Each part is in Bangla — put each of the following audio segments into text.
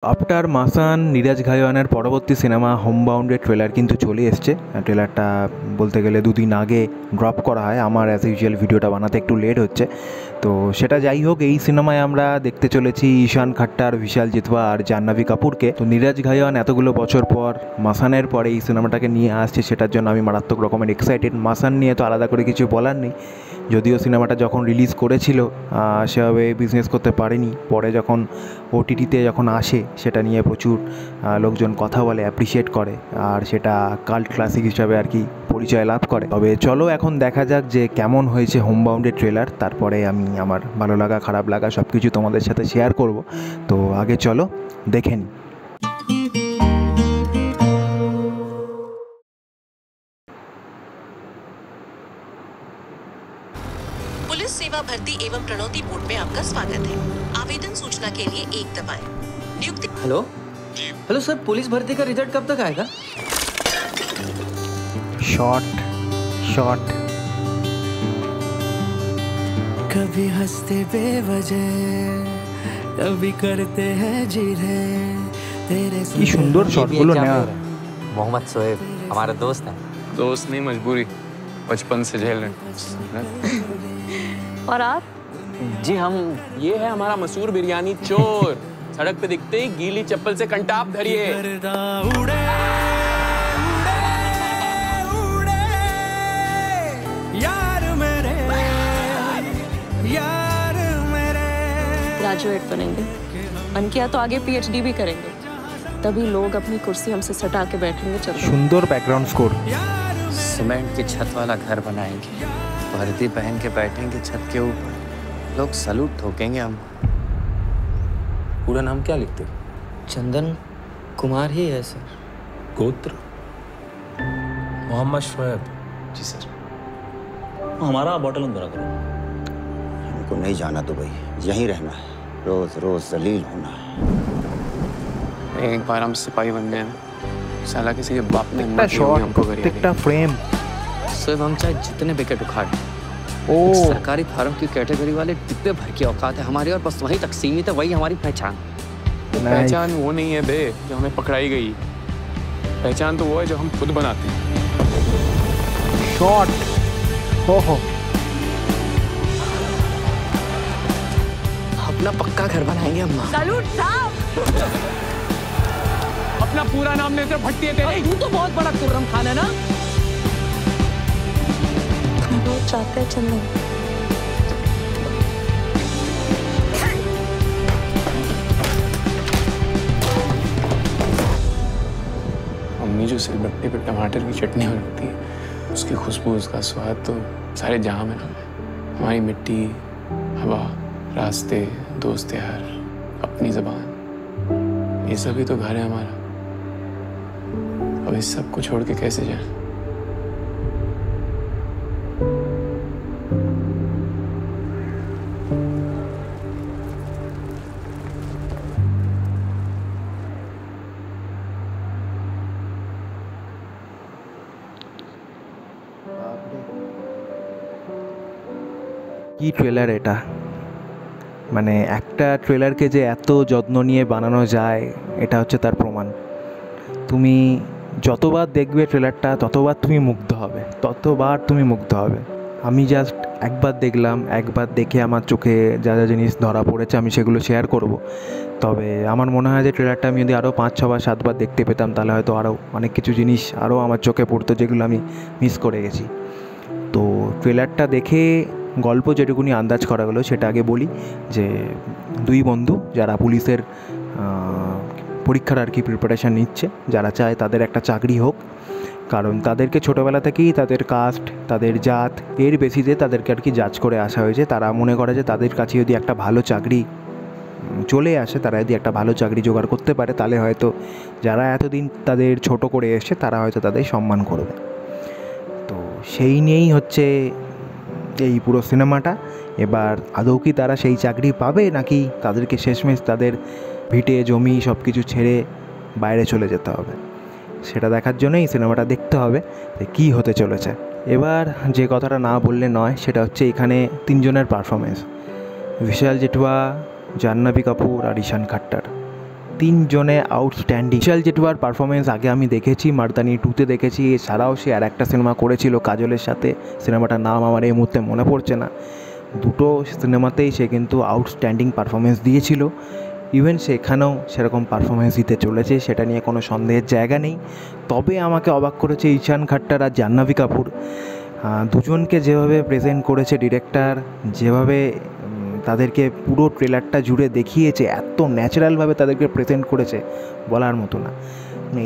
আফটার মাসান নীরাজ ঘাইওয়ানের পরবর্তী সিনেমা হোমবাউন্ডের ট্রেলার কিন্তু চলে এসছে। ট্রেলারটা বলতে গেলে দুদিন আগে ড্রপ করা হয়। আমার অ্যাজ ইউজুয়াল ভিডিওটা বানাতে একটু লেট হচ্ছে। তো সেটা যাই হোক, এই সিনেমায় আমরা দেখতে চলেছি ঈশান খাট্টার, বিশাল জিতওয়া আর জাহ্নবী কাপুরকে। তো নীরাজ ঘাইওয়ান এতগুলো বছর পর মাসানের পরে এই সিনেমাটাকে নিয়ে আসছে, সেটার জন্য আমি মারাত্মক রকমের এক্সাইটেড। মাসান নিয়ে তো আলাদা করে কিছু বলার নেই, যদিও সিনেমাটা যখন রিলিজ করেছিল সেভাবে বিজনেস করতে পারেনি। পরে যখন ওটিটিতে যখন আসে সেটা নিয়ে প্রচুর লোকজন কথা বলে, অ্যাপ্রিসিয়েট করে, আর সেটা কাল্ট ক্লাসিক হিসাবে আর কি পরিচয় লাভ করে। তবে চলো এখন দেখা যাক যে কেমন হয়েছে হোমবাউন্ডের ট্রেলার, তারপরে আমি আমার ভালো লাগা খারাপ লাগা সব কিছু তোমাদের সাথে শেয়ার করব। তো আগে চলো দেখে নিই। पुलिस सेवा भर्ती एवं प्रणोती बोर्ड में आपका स्वागत है। आवेदन सूचना के लिए 1 दबाएं। नियुक्ति। हेलो सर, पुलिस भर्ती का रिजल्ट कब तक आएगा? शॉट कभी हंसते बेवजह, कभी करते हैं जीरे तेरे কি সুন্দর শটগুলো নেওয়া। मोहम्मद सोएब हमारा दोस्त है। दोस्त नहीं, मजबूरी, बचपन से झेल रहे हैं। और आप? जी हम, ये है हमारा मशहूर बिरयानी चोर। सड़क पे दिखते ही गीली चप्पल से कंटाप धरिए। गर्दा उड़े उड़े यार मेरे, यार मेरे। ग्रेजुएट बनेंगे, मन किया तो आगे पीएचडी भी करेंगे, तभी लोग अपनी कुर्सी हमसे सटा के बैठेंगे। चलो। সুন্দর ব্যাকগ্রাউন্ড স্কোর। सीमेंट की छत वाला घर बनाएंगे, वर्दी पहन के बैठेंगे छत के ऊपर, लोग सलूट ठोकेंगे हम। पूरा नाम क्या लिखते हो? चंदन कुमार ही है सर। गोत्र? मोहम्मद शोएब। जी सर। हमारा बॉटल बना करो। हमको नहीं जाना दुबई, यहीं रहना है, रोज रोज जलील होना है। एक बार हम सिपाही बन गए, साला किसी के बाप ने একটা শট, প্রত্যেকটা ফ্রেম। सोएब हम चाहे जितने विकेट उखाड़, ও सरकारी फार्म की कैटेगरी वाले डिब्बे भर की औकात है हमारी, और बस वही तक सीमित है, वही हमारी पहचान। पहचान वो नहीं है बे जो हमें पकड़ाई गई, पहचान तो वो है जो हम खुद बनाते हैं। শট। हो अपना पक्का घर बनाएंगे हम। सैल्यूट साहब। अपना पूरा नाम लेते भट्टी है तेरी। तू तो बहुत बड़ा कुर्रम खान है ना। वो चाहते हैं चंदन। मम्मी जो सिलबट्टे पे टमाटर की चटनी बनाती है, उसकी खुशबू, उसका स्वाद तो सारे जहां में नाम है। हमारी मिट्टी, हवा, रास्ते, दोस्त यार, अपनी जबान, ये सभी तो घर है हमारा। अब इस सब को छोड़ के कैसे जाए? কি ট্রেলার এটা! মানে একটা ট্রেলারকে যে এত যত্ন নিয়ে বানানো যায়, এটা হচ্ছে তার প্রমাণ। তুমি যতবার দেখবে ট্রেলারটা ততবার তুমি মুগ্ধ হবে। আমি জাস্ট একবার দেখলাম, একবার দেখে আমার চোখে যা যা জিনিস ধরা পড়েছে আমি সেগুলো শেয়ার করব। তবে আমার মনে হয় যে ট্রেলারটা আমি যদি আরও 5, 6 বা 7 বার দেখতে পেতাম, তাহলে হয়তো আরও অনেক কিছু জিনিস আরও আমার চোখে পড়তো, যেগুলো আমি মিস করে গেছি। তো ট্রেলারটা দেখে গল্প যেটুকুনি আন্দাজ করা গেলো সেটা আগে বলি। যে দুই বন্ধু যারা পুলিশের পরীক্ষার আর কি প্রিপারেশান নিচ্ছে, যারা চায় তাদের একটা চাকরি হোক, কারণ তাদেরকে ছোটোবেলা থেকেই তাদের কাস্ট, তাদের জাত, এর বেসিসে তাদেরকে আর কি জাজ করে আসা হয়েছে। তারা মনে করে যে তাদের কাছে যদি একটা ভালো চাকরি চলে আসে, তারা যদি একটা ভালো চাকরি জোগাড় করতে পারে, তাহলে হয়তো যারা এতদিন তাদের ছোট করে এসছে তারা হয়তো তাদের সম্মান করবে। তো সেই নিয়েই হচ্ছে এই পুরো সিনেমাটা। এবার আদৌ কি তারা সেই চাকরি পাবে, নাকি তাদেরকে শেষমেশ তাদের ভিটে জমি সব কিছু ছেড়ে বাইরে চলে যেতে হবে, সেটা দেখার জন্যই সিনেমাটা দেখতে হবে যে কী হতে চলেছে। এবার যে কথাটা না বললে নয়, সেটা হচ্ছে এখানে 3 জনের পারফরমেন্স। বিশাল জিতওয়া, জাহ্নবী কাপুর আর ঈশান খাট্টার। তিনজনে আউটস্ট্যান্ডিং। বিশাল জেঠুয়ার পারফরমেন্স আগে আমি দেখেছি, মার্দানি 2-তে দেখেছি, এছাড়াও সে আর একটা সিনেমা করেছিল কাজলের সাথে, সিনেমাটার নাম আমার এই মুহূর্তে মনে পড়ছে না। দুটো সিনেমাতেই সে কিন্তু আউটস্ট্যান্ডিং পারফরমেন্স দিয়েছিল। ইভেন সেখানেও সেরকম পারফরমেন্স দিতে চলেছে, সেটা নিয়ে কোনো সন্দেহের জায়গা নেই। তবে আমাকে অবাক করেছে ঈশান খাট্টার আর জাহ্নবী কাপুর, দুজনকে যেভাবে প্রেজেন্ট করেছে ডিরেক্টর, যেভাবে তাদেরকে পুরো ট্রেলারটা জুড়ে দেখিয়েছে, এত ন্যাচারালভাবে তাদেরকে প্রেজেন্ট করেছে বলার মতো না।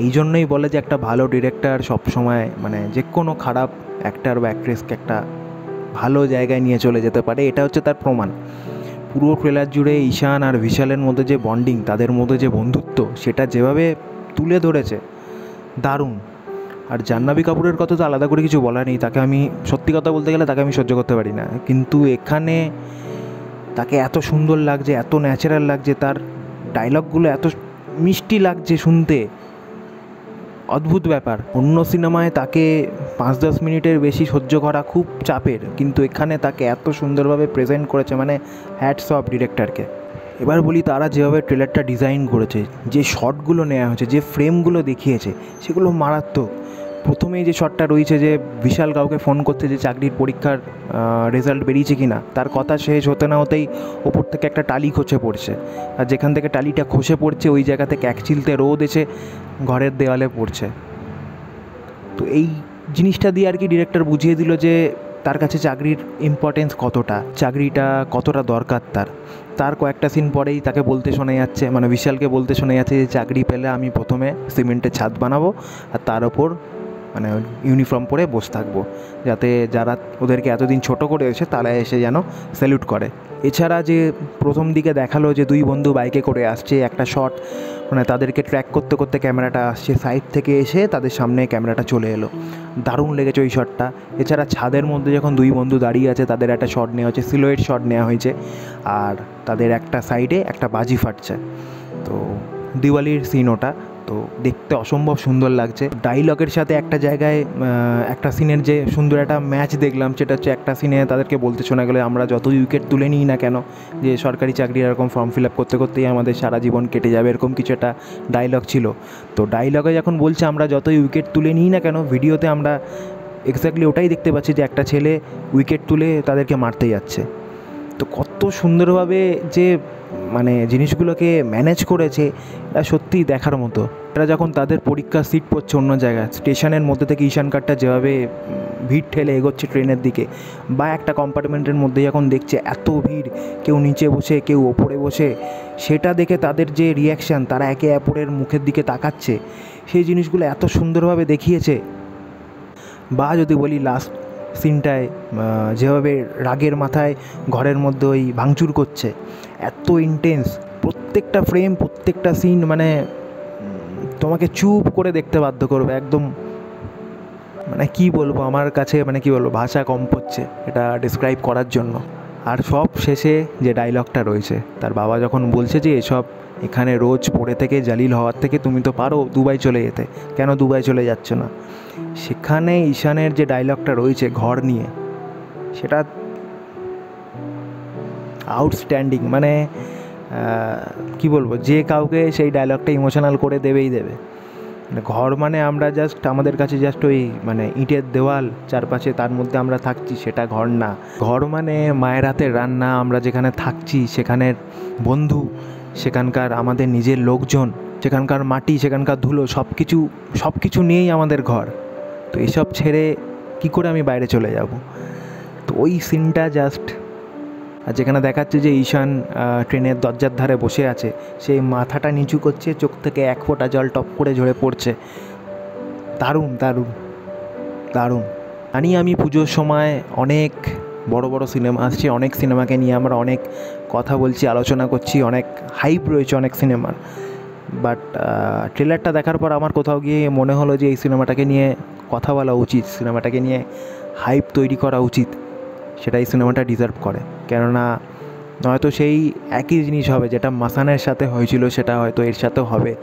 এই জন্যই বলে যে একটা ভালো ডিরেক্টর সবসময় মানে যে কোনো খারাপ অ্যাক্টর বা অ্যাক্ট্রেসকে একটা ভালো জায়গায় নিয়ে চলে যেতে পারে, এটা হচ্ছে তার প্রমাণ। পুরো ট্রেলার জুড়ে ঈশান আর বিশালের মধ্যে যে বন্ডিং, তাদের মধ্যে যে বন্ধুত্ব, সেটা যেভাবে তুলে ধরেছে দারুণ। আর জাহ্নবী কাপুরের কথা তো আলাদা করে কিছু বলার নেই, তাকে আমি সত্যি কথা বলতে গেলে তাকে আমি সহ্য করতে পারি না, কিন্তু এখানে তাকে এত সুন্দর লাগছে, এত ন্যাচারাল লাগছে, তার ডায়লগগুলো এত মিষ্টি লাগছে শুনতে, অদ্ভুত ব্যাপার। অন্য সিনেমায় তাকে 5-10 মিনিটের বেশি সহ্য করা খুব চাপের, কিন্তু এখানে তাকে এত সুন্দরভাবে প্রেজেন্ট করেছে, মানে হ্যাটস অফ ডিরেক্টরকে। এবার বলি তারা যেভাবে ট্রেলারটা ডিজাইন করেছে, যে শটগুলো নেওয়া হয়েছে, যে ফ্রেমগুলো দেখিয়েছে, সেগুলো মারাত্মক। প্রথমেই যে শটটা রয়েছে যে বিশাল কাউকে ফোন করতে, যে চাকরির পরীক্ষার রেজাল্ট বেরিয়েছে কি না, তার কথা শেষ হতে না হতেই ওপর থেকে একটা টালি খসে পড়ছে, আর যেখান থেকে টালিটা খসে পড়ছে ওই জায়গা থেকে এক চিলতে রোদ এসে ঘরের দেওয়ালে পড়ছে। তো এই জিনিসটা দিয়ে আর কি ডিরেক্টর বুঝিয়ে দিল যে তার কাছে চাকরির ইম্পর্টেন্স কতটা, চাকরিটা কতটা দরকার তার কয়েকটা সিন পরেই তাকে বলতে শোনা যাচ্ছে, মানে বিশালকে বলতে শোনা যাচ্ছে যে চাকরি পেলে আমি প্রথমে সিমেন্টের ছাদ বানাবো আর তার ওপর মানে ইউনিফর্ম পরে বসে থাকবো, যাতে যারা ওদেরকে এতদিন ছোট করে এসে তারা এসে যেন স্যালুট করে। এছাড়া যে প্রথম দিকে দেখালো যে দুই বন্ধু বাইকে করে আসছে, একটা শট মানে তাদেরকে ট্র্যাক করতে করতে ক্যামেরাটা আসছে, সাইড থেকে এসে তাদের সামনে ক্যামেরাটা চলে এলো, দারুণ লেগেছে ওই শটটা। এছাড়া ছাদের মধ্যে যখন দুই বন্ধু দাঁড়িয়ে আছে, তাদের একটা শট নেওয়া হয়েছে, সিলোয়েট শট নেওয়া হয়েছে, আর তাদের একটা সাইডে একটা বাজি ফাটছে, তো দিওয়ালির সিন ওটা, তো দেখতে অসম্ভব সুন্দর লাগছে। ডায়লগের সাথে একটা জায়গায় একটা সিনের যে সুন্দর একটা ম্যাচ দেখলাম, সেটা হচ্ছে একটা সিনে তাদেরকে বলতে শোনা গেলে আমরা যতই উইকেট তুলে নিই না কেন, যে সরকারি চাকরি এরকম ফর্ম ফিল আপ করতে করতেই আমাদের সারা জীবন কেটে যাবে, এরকম কিছু একটা ডায়লগ ছিল। তো ডায়লগে যখন বলছে আমরা যতই উইকেট তুলে নিই না কেন, ভিডিওতে আমরা এক্স্যাক্টলি ওটাই দেখতে পাচ্ছি যে একটা ছেলে উইকেট তুলে তাদেরকে মারতে যাচ্ছে। তো কত সুন্দরভাবে যে মানে জিনিসগুলোকে ম্যানেজ করেছে, এটা সত্যিই দেখার মতো। এরা যখন তাদের পরীক্ষার সিট পড়ছে অন্য জায়গায়, স্টেশনের মধ্যে থেকে ঈশান কাটটা যেভাবে ভিড় ঠেলে এগোচ্ছে ট্রেনের দিকে, বা একটা কম্পার্টমেন্টের মধ্যে যখন দেখছে এত ভিড়, কেউ নিচে বসে কেউ ওপরে বসে, সেটা দেখে তাদের যে রিয়াকশান, তারা একে অপরের মুখের দিকে তাকাচ্ছে, সেই জিনিসগুলো এত সুন্দরভাবে দেখিয়েছে। বা যদি বলি লাস্ট সিনটায় যেভাবে রাগের মাথায় ঘরের মধ্যে ওই ভাঙচুর করছে, এত ইন্টেন্স প্রত্যেকটা ফ্রেম, প্রত্যেকটা সিন, মানে তোমাকে চুপ করে দেখতে বাধ্য করবে একদম। মানে কি বলবো, আমার কাছে মানে কি বলবো, ভাষা কম পড়ছে এটা ডিসক্রাইব করার জন্য। আর সব শেষে যে ডায়লগটা রয়েছে, তার বাবা যখন বলছে যে এসব এখানে রোজ পড়ে থেকে জালিল হওয়ার থেকে তুমি তো পারো দুবাই চলে যেতে, কেন দুবাই চলে যাচ্ছ না, সেখানে ঈশানের যে ডায়লগটা রয়েছে ঘর নিয়ে, সেটা আউটস্ট্যান্ডিং। মানে কি বলবো, যে কাউকে সেই ডায়লগটা ইমোশনাল করে দেবেই দেবে। ঘর মানে আমরা জাস্ট, আমাদের কাছে জাস্ট ওই মানে ইটের দেওয়াল চারপাশে, তার মধ্যে আমরা থাকছি, সেটা ঘর না। ঘর মানে মায়ের হাতের রান্না, আমরা যেখানে থাকছি সেখানের বন্ধু, সেখানকার আমাদের নিজের লোকজন, সেখানকার মাটি, সেখানকার ধুলো, সব কিছু নিয়েই আমাদের ঘর। তো এসব ছেড়ে কি করে আমি বাইরে চলে যাব? তো ওই সিনটা জাস্ট, আর যেখানে দেখাচ্ছে যে ঈশান ট্রেনের দরজার ধারে বসে আছে, সেই মাথাটা নিচু করছে, চোখ থেকে এক ফোঁটা জল টপ করে ঝরে পড়ছে, দারুণ দারুণ দারুণ। আমি পুজোর সময় অনেক বড় বড় সিনেমা আসছে, অনেক সিনেমাকে নিয়ে আমরা অনেক কথা বলছি, আলোচনা করছি, অনেক হাইপ রয়েছে অনেক সিনেমার, বাট ট্রেলারটা দেখার পর আমার কোথাও গিয়ে মনে হলো যে এই সিনেমাটাকে নিয়ে কথা বলা উচিত, সিনেমাটাকে নিয়ে হাইপ তৈরি করা উচিত, সেটাই সিনেমাটা ডিজার্ভ করে। কেননা নয়তো সেই একই জিনিস হবে যেটা মাসানের সাথে হয়েছিল, সেটা হয়তো এর সাথেও হবে,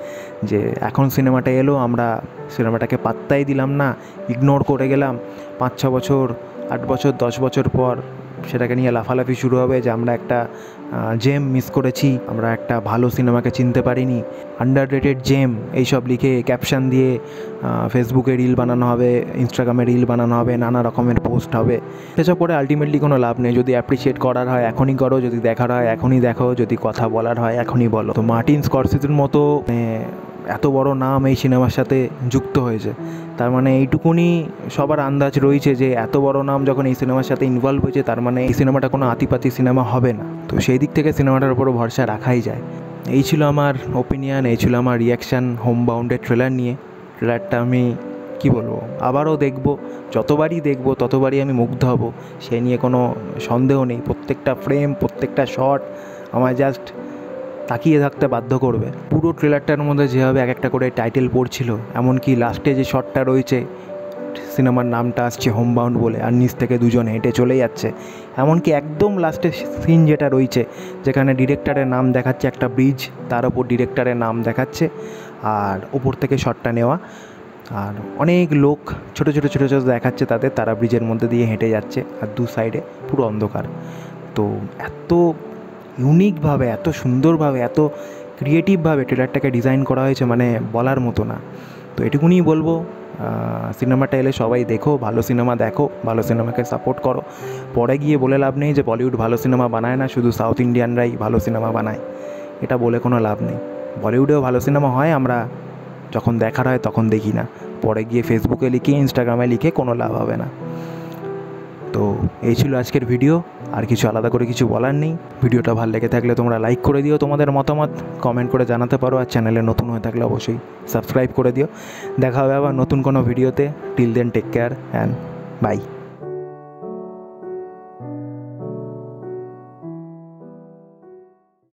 যে এখন সিনেমাটা এলো, আমরা সিনেমাটাকে পাত্তাই দিলাম না, ইগনোর করে গেলাম, 5-6 বছর, 8 বছর, 10 বছর পর সেটাকে নিয়ে লাফালাফি শুরু হবে যে আমরা একটা জেম মিস করেছি, আমরা একটা ভালো সিনেমাকে চিনতে পারিনি, আন্ডাররেটেড জেম এইসব লিখে ক্যাপশন দিয়ে ফেসবুকে রিল বানানো হবে, ইনস্টাগ্রামে রিল বানানো হবে, নানা রকমের পোস্ট হবে। সেসব করে আলটিমেটলি কোনো লাভ নেই। যদি অ্যাপ্রিসিয়েট করার হয় এখনই করো, যদি দেখার হয় এখনই দেখো, যদি কথা বলার হয় এখনই বলো। তো মার্টিন স্করসেজের মতো এত বড় নাম এই সিনেমার সাথে যুক্ত হয়েছে, তার মানে এইটুকুনি সবার আন্দাজ রয়েছে যে এত বড় নাম যখন এই সিনেমার সাথে ইনভলভ হয়েছে, তার মানে এই সিনেমাটা কোনো আতিপাতি সিনেমা হবে না। তো সেই দিক থেকে সিনেমাটার উপরও ভরসা রাখাই যায়। এই ছিল আমার ওপিনিয়ন, এই ছিল আমার রিয়াকশান হোমবাউন্ডের ট্রেলার নিয়ে। ট্রেলারটা আমি কি বলবো, আবারও দেখবো, যতবারই দেখবো ততবারই আমি মুগ্ধ হব, সে নিয়ে কোনো সন্দেহ নেই। প্রত্যেকটা ফ্রেম, প্রত্যেকটা শট আমায় জাস্ট তাকিয়ে থাকতে বাধ্য করবে। পুরো ট্রেলারটার মধ্যে যেভাবে এক একটা করে টাইটেল পড়ছিল, এমনকি লাস্টে যে শটটা রয়েছে, সিনেমার নামটা আসছে হোমবাউন্ড বলে, আর নিচ থেকে দুজন হেঁটে চলে যাচ্ছে, এমনকি একদম লাস্টের সিন যেটা রয়েছে যেখানে ডিরেক্টরের নাম দেখাচ্ছে, একটা ব্রিজ, তার ওপর ডিরেক্টরের নাম দেখাচ্ছে, আর ওপর থেকে শটটা নেওয়া, আর অনেক লোক ছোটো ছোটো ছোটো ছোটো দেখাচ্ছে তাদের, তারা ব্রিজের মধ্যে দিয়ে হেঁটে যাচ্ছে, আর দু সাইডে পুরো অন্ধকার। তো এত ইউনিকভাবে, এত সুন্দরভাবে, এত ক্রিয়েটিভভাবে ট্রেলারটাকে ডিজাইন করা হয়েছে, মানে বলার মতো না। তো এটুকুনি বলবো, সিনেমাটা এলে সবাই দেখো, ভালো সিনেমা দেখো, ভালো সিনেমাকে সাপোর্ট করো। পরে গিয়ে বলে লাভ নেই যে বলিউড ভালো সিনেমা বানায় না, শুধু সাউথ ইন্ডিয়ানরাই ভালো সিনেমা বানায়, এটা বলে কোনো লাভ নেই। বলিউডেও ভালো সিনেমা হয়, আমরা যখন দেখার হয় তখন দেখি না, পরে গিয়ে ফেসবুকে লিখে, ইনস্টাগ্রামে লিখে কোনো লাভ হবে না। তো এই ছিল আজকের ভিডিও, আর কিছু আলাদা করে কিছু বলার নেই। ভিডিওটা ভালো লেগে থাকলে তোমরা লাইক করে দিও, তোমাদের মতামত কমেন্ট করে জানাতে পারো, আর চ্যানেলে নতুন হয়ে থাকলে অবশ্যই সাবস্ক্রাইব করে দিও। দেখা হবে আবার নতুন কোনো ভিডিওতে। Till then take care and by.